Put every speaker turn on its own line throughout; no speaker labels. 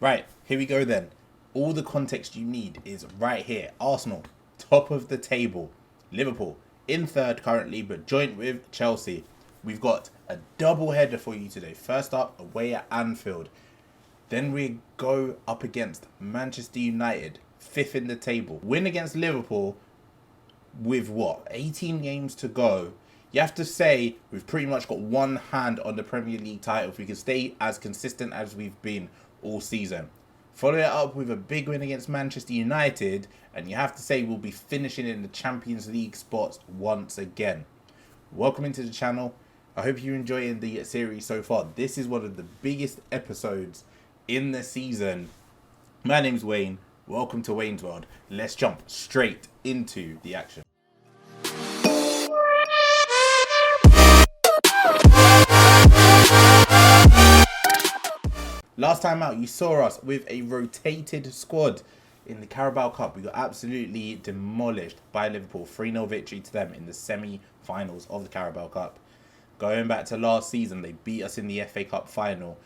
Right, here we go then. All the context you need is right here. Arsenal, top of the table. Liverpool, in third currently, but joint with Chelsea. We've got a double header for you today. First up, away at Anfield. Then we go up against Manchester United, fifth in the table. Win against Liverpool with what? 18 games to go. You have to say we've pretty much got one hand on the Premier League title if we can stay as consistent as we've been all season. Follow it up with a big win against Manchester United, and you have to say we'll be finishing in the Champions League spots once again. Welcome into the channel. I hope you're enjoying the series so far. This is one of the biggest episodes in the season. My name's Wayne. Welcome to Wayne's World. Let's jump straight into the action. Last time out, you saw us with a rotated squad in the Carabao Cup. We got absolutely demolished by Liverpool. 3-0 victory to them in the semi-finals of the Carabao Cup. Going back to last season, they beat us in the FA Cup final.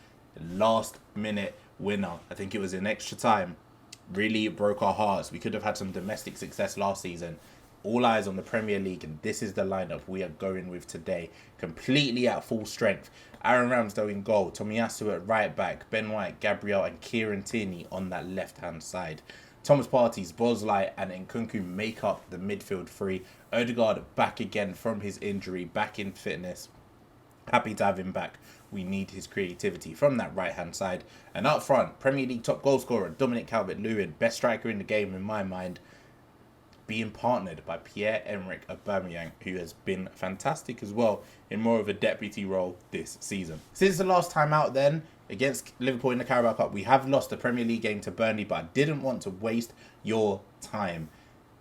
Last minute winner. I think it was in extra time. Really broke our hearts. We could have had some domestic success last season. All eyes on the Premier League, and this is the lineup we are going with today. Completely at full strength. Aaron Ramsdale in goal, Tomiyasu at right back, Ben White, Gabriel and Kieran Tierney on that left-hand side. Thomas Partey, Bosley and Nkunku make up the midfield three. Odegaard back again from his injury, back in fitness. Happy to have him back. We need his creativity from that right-hand side. And up front, Premier League top goal scorer, Dominic Calvert-Lewin, best striker in the game in my mind, being partnered by Pierre-Emerick Aubameyang, who has been fantastic as well in more of a deputy role this season. Since the last time out then, against Liverpool in the Carabao Cup, we have lost the Premier League game to Burnley, but I didn't want to waste your time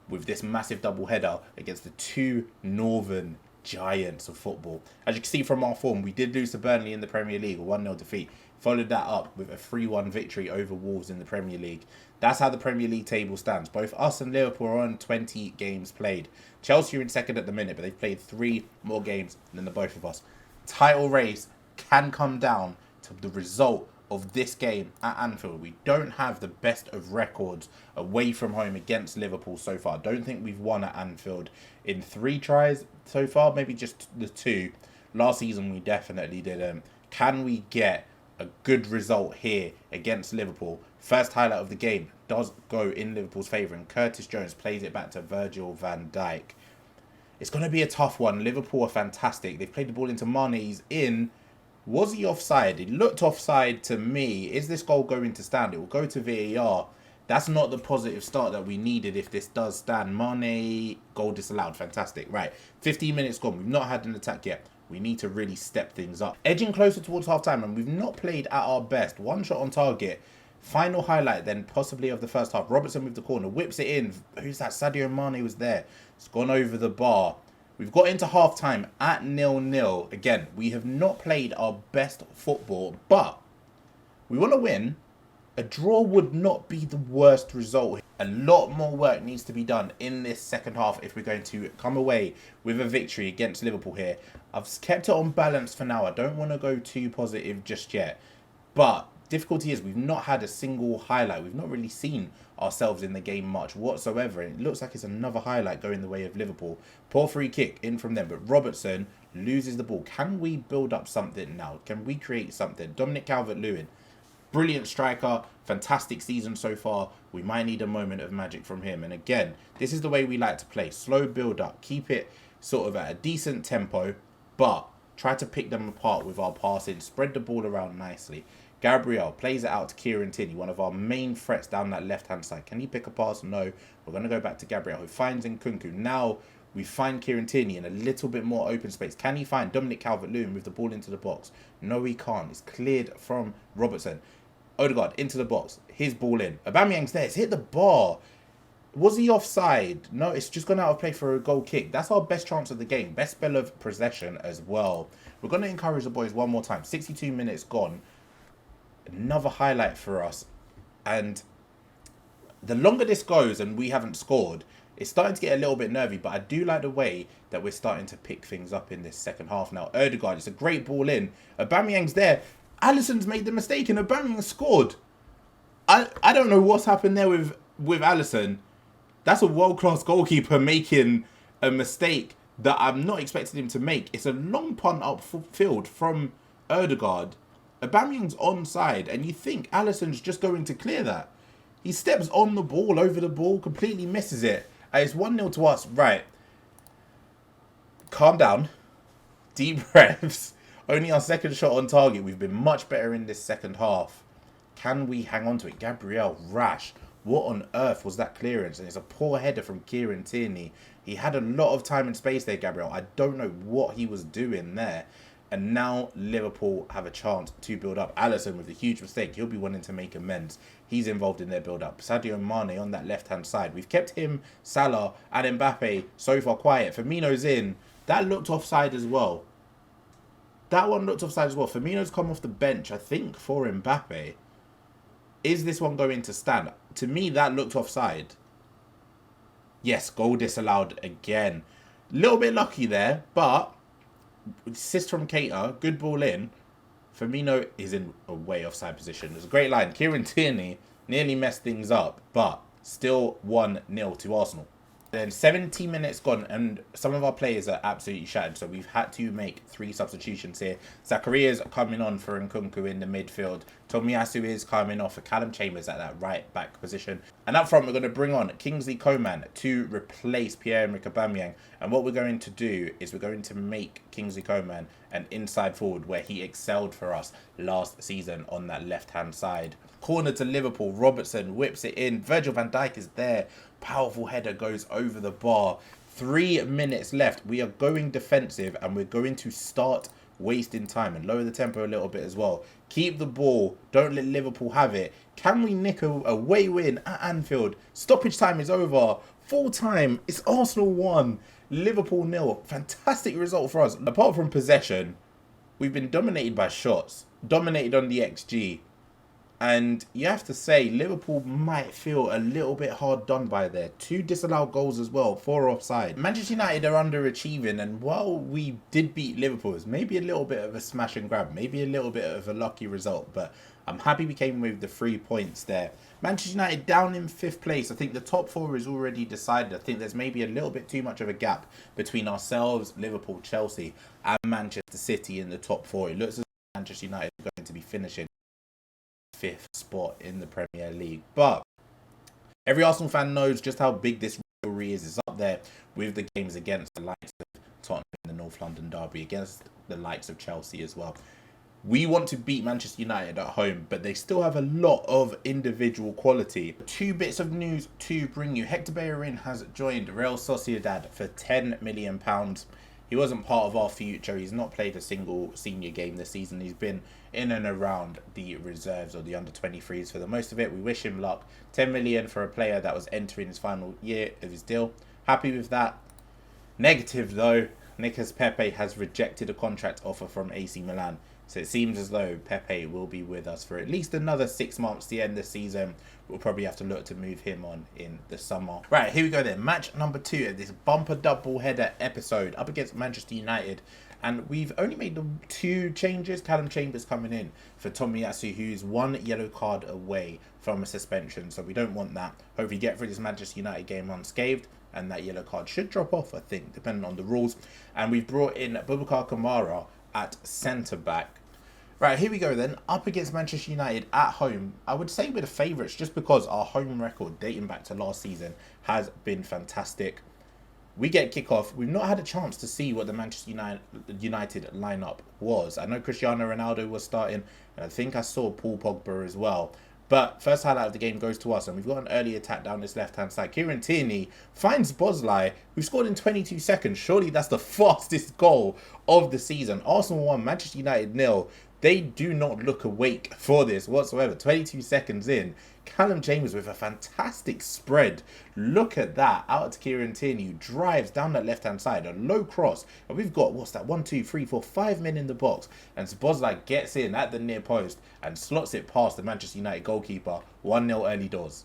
with this massive double header against the two northern giants of football. As you can see from our form, we did lose to Burnley in the Premier League, a 1-0 defeat. Followed that up with a 3-1 victory over Wolves in the Premier League. That's how the Premier League table stands. Both us and Liverpool are on 20 games played. Chelsea are in second at the minute, but they've played 3 more games than the both of us. Title race can come down to the result of this game at Anfield. We don't have the best of records away from home against Liverpool so far. Don't think we've won at Anfield in 3 tries so far, maybe just the 2. Last season we definitely didn't. Can we get a good result here against Liverpool? First highlight of the game does go in Liverpool's favour, and Curtis Jones plays it back to Virgil van Dijk. It's going to be a tough one. Liverpool are fantastic. They've played the ball into Mane. He's in. Was he offside? It looked offside to me. Is this goal going to stand? It will go to VAR. That's not the positive start that we needed if this does stand. Mane, goal disallowed. Fantastic. Right, 15 minutes gone. We've not had an attack yet. We need to really step things up. Edging closer towards half-time, and we've not played at our best. 1 shot on target. Final highlight then possibly of the first half. Robertson with the corner. Whips it in. Who's that? Sadio Mane was there. It's gone over the bar. We've got into half-time at 0-0. Again, we have not played our best football, but we want to win. A draw would not be the worst result. A lot more work needs to be done in this second half if we're going to come away with a victory against Liverpool here. I've kept it on balance for now. I don't want to go too positive just yet. But difficulty is we've not had a single highlight. We've not really seen ourselves in the game much whatsoever. And it looks like it's another highlight going the way of Liverpool. Poor free kick in from them. But Robertson loses the ball. Can we build up something now? Can we create something? Dominic Calvert-Lewin. Brilliant striker, fantastic season so far. We might need a moment of magic from him. And again, this is the way we like to play. Slow build up. Keep it sort of at a decent tempo, but try to pick them apart with our passing. Spread the ball around nicely. Gabriel plays it out to Kieran Tierney, one of our main threats down that left-hand side. Can he pick a pass? No. We're going to go back to Gabriel, who finds Nkunku. Now we find Kieran Tierney in a little bit more open space. Can he find Dominic Calvert-Lewin with the ball into the box? No, he can't. It's cleared from Robertson. Odegaard into the box. His ball in. Aubameyang's there. It's hit the bar. Was he offside? No, it's just gone out of play for a goal kick. That's our best chance of the game. Best spell of possession as well. We're going to encourage the boys one more time. 62 minutes gone. Another highlight for us. And the longer this goes and we haven't scored, it's starting to get a little bit nervy, but I do like the way that we're starting to pick things up in this second half now. Odegaard, it's a great ball in. Aubameyang's there. Alisson's made the mistake and Aubameyang scored. I don't know what's happened there with Alisson. That's a world-class goalkeeper making a mistake that I'm not expecting him to make. It's a long punt upfield from Ødegaard. Aubameyang's onside, and you think Alisson's just going to clear that. He steps on the ball, over the ball, completely misses it. And it's 1-0 to us. Right. Calm down. Deep breaths. Only our second shot on target. We've been much better in this second half. Can we hang on to it? Gabriel, rash. What on earth was that clearance? And it's a poor header from Kieran Tierney. He had a lot of time and space there, Gabriel. I don't know what he was doing there. And now Liverpool have a chance to build up. Alisson with a huge mistake. He'll be wanting to make amends. He's involved in their build-up. Sadio Mane on that left-hand side. We've kept him, Salah, and Mbappe so far quiet. Firmino's in. That looked offside as well. That one looked offside as well. Firmino's come off the bench, I think, for Mbappe. Is this one going to stand? To me, that looked offside. Yes, goal disallowed again. Little bit lucky there, but assist from Keita, good ball in. Firmino is in a way offside position. It's a great line. Kieran Tierney nearly messed things up, but still 1-0 to Arsenal. Then 70 minutes gone, and some of our players are absolutely shattered, so we've had to make 3 substitutions here. Zacharia's coming on for Nkunku in the midfield. Tomiyasu is coming off for Callum Chambers at that right back position. And up front, we're going to bring on Kingsley Coman to replace Pierre-Emerick Aubameyang. And what we're going to do is we're going to make Kingsley Coman an inside forward where he excelled for us last season on that left-hand side. Corner to Liverpool. Robertson whips it in. Virgil van Dijk is there. Powerful header goes over the bar. 3 minutes left. We are going defensive and we're going to start wasting time and lower the tempo a little bit as well. Keep the ball. Don't let Liverpool have it. Can we nick a away win at Anfield? Stoppage time is over. Full time. It's Arsenal 1, Liverpool 0. Fantastic result for us. Apart from possession, we've been dominated by shots. Dominated on the XG. And you have to say, Liverpool might feel a little bit hard done by there. 2 disallowed goals as well, 4 offside. Manchester United are underachieving, and while we did beat Liverpool, it's maybe a little bit of a smash and grab, maybe a little bit of a lucky result, but I'm happy we came with the 3 points there. Manchester United down in 5th place. I think the top 4 is already decided. I think there's maybe a little bit too much of a gap between ourselves, Liverpool, Chelsea, and Manchester City in the top 4. It looks as though Manchester United are going to be finishing 5th spot in the Premier League. But every Arsenal fan knows just how big this rivalry is. It's up there with the games against the likes of Tottenham in the North London derby, against the likes of Chelsea as well. We want to beat Manchester United at home, but they still have a lot of individual quality. 2 bits of news to bring you. Hector Bellerin has joined Real Sociedad for £10 million. He wasn't part of our future. He's not played a single senior game this season. He's been in and around the reserves or the under-23s for the most of it. We wish him luck. 10 million for a player that was entering his final year of his deal. Happy with that. Negative though, Nicolas Pepe has rejected a contract offer from AC Milan. So it seems as though Pepe will be with us for at least another 6 months to end the season. We'll probably have to look to move him on in the summer. Right, here we go then. Match number 2 of this bumper double header episode up against Manchester United. And we've only made the 2 changes. Callum Chambers coming in for Tomiyasu, who's 1 yellow card away from a suspension. So we don't want that. Hopefully get through this Manchester United game unscathed. And that yellow card should drop off, I think, depending on the rules. And we've brought in Boubacar Kamara at centre-back. Right, here we go then. Up against Manchester United at home. I would say we're the favourites just because our home record dating back to last season has been fantastic. We get kickoff. We've not had a chance to see what the Manchester United lineup was. I know Cristiano Ronaldo was starting, and I think I saw Paul Pogba as well. But first highlight of the game goes to us, and we've got an early attack down this left-hand side. Kieran Tierney finds Bosley, who scored in 22 seconds. Surely that's the fastest goal of the season. Arsenal 1, Manchester United 0. They do not look awake for this whatsoever. 22 seconds in, Callum Chambers with a fantastic spread. Look at that. Out to Kieran Tierney, who drives down that left-hand side. A low cross. And we've got, what's that, 1, 2, 3, 4, 5 men in the box. And Szoboszlai gets in at the near post and slots it past the Manchester United goalkeeper. 1-0 early doors.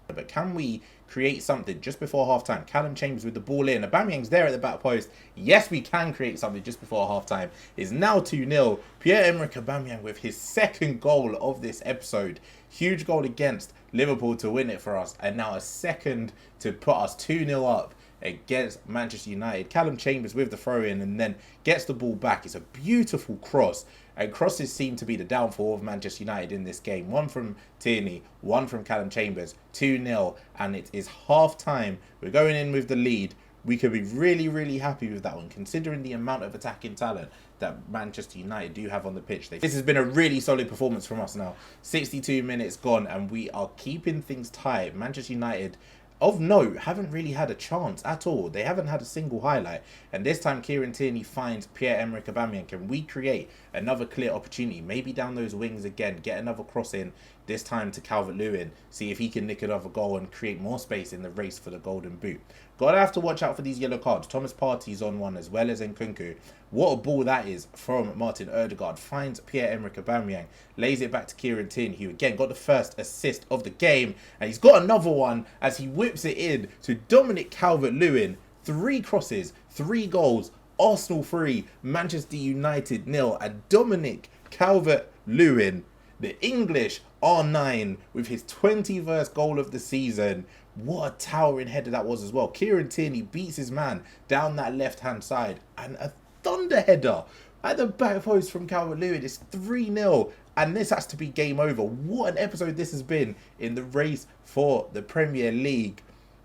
But can we create something just before half-time? Callum Chambers with the ball in. Aubameyang's there at the back post. Yes, we can create something just before half-time. It's now 2-0. Pierre-Emerick Aubameyang with his 2nd goal of this episode. Huge goal against Liverpool to win it for us, and now a second to put us 2-0 up against Manchester United. Callum Chambers with the throw-in and then gets the ball back. It's a beautiful cross, and crosses seem to be the downfall of Manchester United in this game. One from Tierney, one from Callum Chambers, 2-0, and it is half-time. We're going in with the lead. We could be really, really happy with that one, considering the amount of attacking talent that Manchester United do have on the pitch. This has been a really solid performance from us now. 62 minutes gone, and we are keeping things tight. Manchester United, of note, haven't really had a chance at all. They haven't had a single highlight. And this time, Kieran Tierney finds Pierre-Emerick Aubameyang. Can we create another clear opportunity? Maybe down those wings again, get another cross in, this time to Calvert-Lewin. See if he can nick another goal and create more space in the race for the Golden Boot. Gotta have to watch out for these yellow cards. Thomas Partey's on one as well as Nkunku. What a ball that is from Martin Ødegaard. Finds Pierre-Emerick Aubameyang. Lays it back to Kieran Tierney, who again got the first assist of the game. And he's got another one as he whips it in to Dominic Calvert-Lewin. 3 crosses, 3 goals. Arsenal 3, Manchester United 0. And Dominic Calvert-Lewin, the English R9, with his 21st goal of the season. What a towering header that was as well. Kieran Tierney beats his man down that left-hand side. And a thunder header at the back post from Calvert-Lewin. It's 3-0. And this has to be game over. What an episode this has been in the race for the Premier League.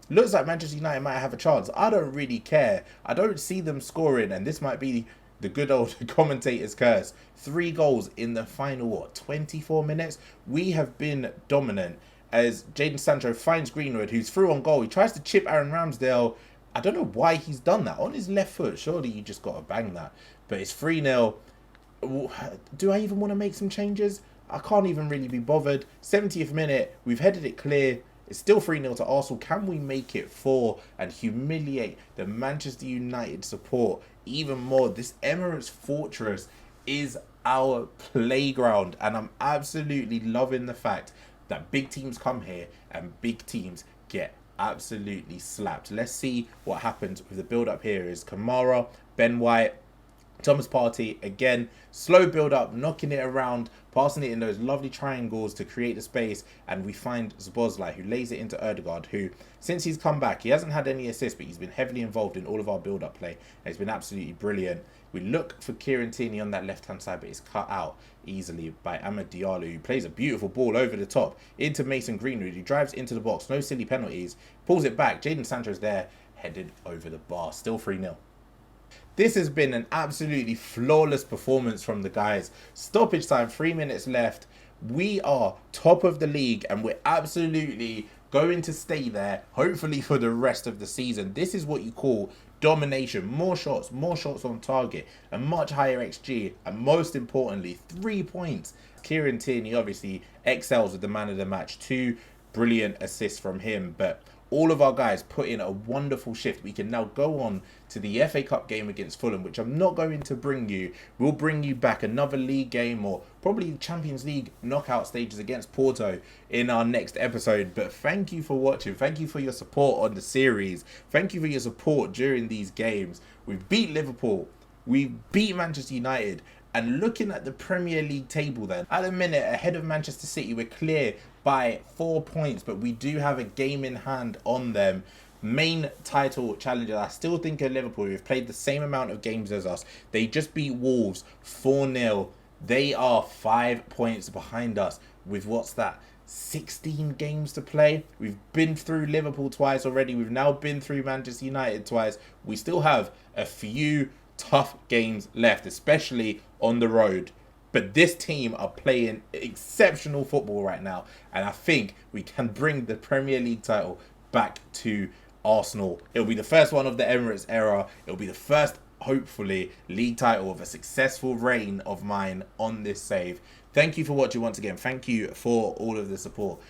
Looks like Manchester United might have a chance. I don't really care. I don't see them scoring. And this might be the good old commentator's curse. 3 goals in the final, 24 minutes? We have been dominant as Jadon Sancho finds Greenwood, who's through on goal. He tries to chip Aaron Ramsdale. I don't know why he's done that. On his left foot, surely you just got to bang that. But it's 3-0. Do I even want to make some changes? I can't even really be bothered. 70th minute, we've headed it clear. It's still 3-0 to Arsenal. Can we make it 4 and humiliate the Manchester United support even more? This Emirates Fortress is our playground, and I'm absolutely loving the fact that big teams come here and big teams get absolutely slapped. Let's see what happens with the build-up here. Is Kamara, Ben White, Thomas Partey, again, slow build-up, knocking it around, passing it in those lovely triangles to create the space, and we find Szoboszlai, who lays it into Ødegaard, who, since he's come back, he hasn't had any assists, but he's been heavily involved in all of our build-up play, and it's been absolutely brilliant. We look for Kieran Tierney on that left-hand side, but it's cut out easily by Amad Diallo, who plays a beautiful ball over the top into Mason Greenwood, who drives into the box, no silly penalties, pulls it back. Jadon Sancho's there, headed over the bar, still 3-0. This has been an absolutely flawless performance from the guys. Stoppage time, 3 minutes left. We are top of the league, and we're absolutely going to stay there, hopefully for the rest of the season. This is what you call domination. More shots on target, a much higher XG, and most importantly, 3 points. Kieran Tierney obviously excels with the man of the match. 2 brilliant assists from him, but all of our guys put in a wonderful shift. We can now go on to the FA Cup game against Fulham, which I'm not going to bring you. We'll bring you back another league game, or probably Champions League knockout stages against Porto in our next episode. But thank you for watching. Thank you for your support on the series. Thank you for your support during these games. We've beat Liverpool. We've beat Manchester United. And looking at the Premier League table then, at the minute, ahead of Manchester City, we're clear by 4 points, but we do have a game in hand on them. Main title challenger, I still think are Liverpool. We've played the same amount of games as us. They just beat Wolves 4-0. They are 5 points behind us with, what's that, 16 games to play. We've been through Liverpool twice already. We've now been through Manchester United twice. We still have a few tough games left, especially on the road. But this team are playing exceptional football right now, and I think we can bring the Premier League title back to Arsenal. It'll be the first one of the Emirates era. It'll be the first, hopefully, league title of a successful reign of mine on this save. Thank you for watching once again. Thank you for all of the support.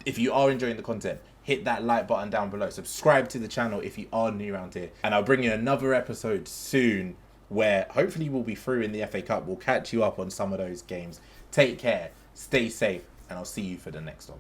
If you are enjoying the content, hit that like button down below. Subscribe to the channel if you are new around here. And I'll bring you another episode soon where hopefully we'll be through in the FA Cup. We'll catch you up on some of those games. Take care, stay safe, and I'll see you for the next one.